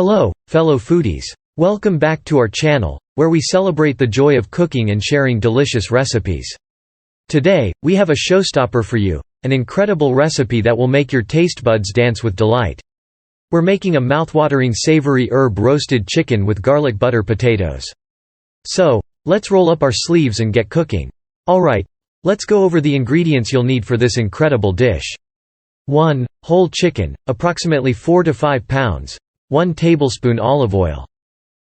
Hello, fellow foodies. Welcome back to our channel, where we celebrate the joy of cooking and sharing delicious recipes. Today, we have a showstopper for you, an incredible recipe that will make your taste buds dance with delight. We're making a mouthwatering savory herb-roasted chicken with garlic butter potatoes. So, let's roll up our sleeves and get cooking. Alright, let's go over the ingredients you'll need for this incredible dish. 1. Whole chicken, approximately 4 to 5 pounds. 1 tablespoon olive oil.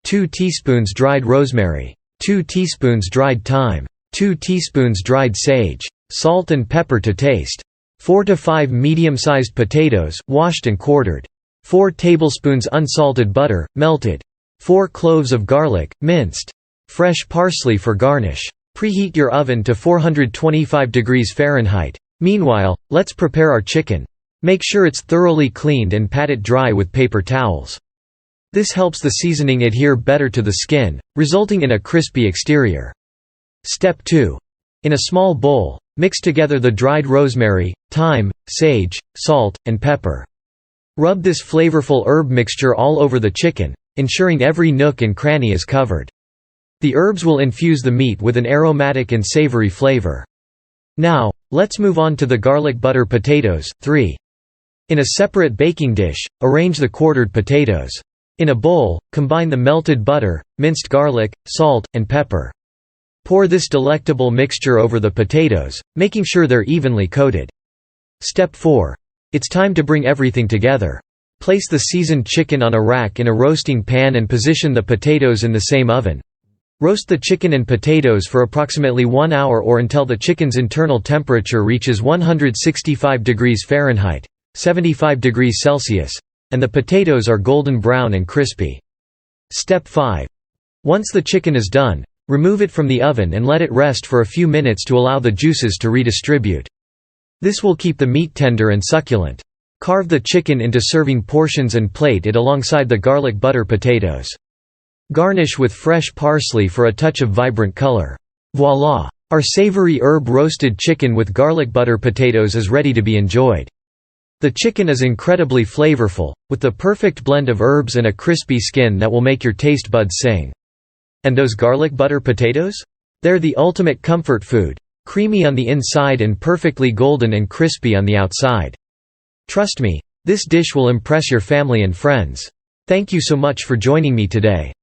2 teaspoons dried rosemary. 2 teaspoons dried thyme. 2 teaspoons dried sage. Salt and pepper to taste. 4 to 5 medium-sized potatoes, washed and quartered. 4 tablespoons unsalted butter, melted. 4 cloves of garlic, minced. Fresh parsley for garnish. Preheat your oven to 425 degrees Fahrenheit. Meanwhile, let's prepare our chicken. Make sure it's thoroughly cleaned and pat it dry with paper towels. This helps the seasoning adhere better to the skin, resulting in a crispy exterior. Step 2. In a small bowl, mix together the dried rosemary, thyme, sage, salt, and pepper. Rub this flavorful herb mixture all over the chicken, ensuring every nook and cranny is covered. The herbs will infuse the meat with an aromatic and savory flavor. Now, let's move on to the garlic butter potatoes. 3. In a separate baking dish, arrange the quartered potatoes. In a bowl, combine the melted butter, minced garlic, salt, and pepper. Pour this delectable mixture over the potatoes, making sure they're evenly coated. Step 4. It's time to bring everything together. Place the seasoned chicken on a rack in a roasting pan and position the potatoes in the same oven. Roast the chicken and potatoes for approximately 1 hour or until the chicken's internal temperature reaches 165 degrees Fahrenheit, 75 degrees Celsius, and the potatoes are golden brown and crispy. Step 5. Once the chicken is done, remove it from the oven and let it rest for a few minutes to allow the juices to redistribute. This will keep the meat tender and succulent. Carve the chicken into serving portions and plate it alongside the garlic butter potatoes. Garnish with fresh parsley for a touch of vibrant color. Voila! Our savory herb-roasted chicken with garlic butter potatoes is ready to be enjoyed. The chicken is incredibly flavorful, with the perfect blend of herbs and a crispy skin that will make your taste buds sing. And those garlic butter potatoes? They're the ultimate comfort food, creamy on the inside and perfectly golden and crispy on the outside. Trust me, this dish will impress your family and friends. Thank you so much for joining me today.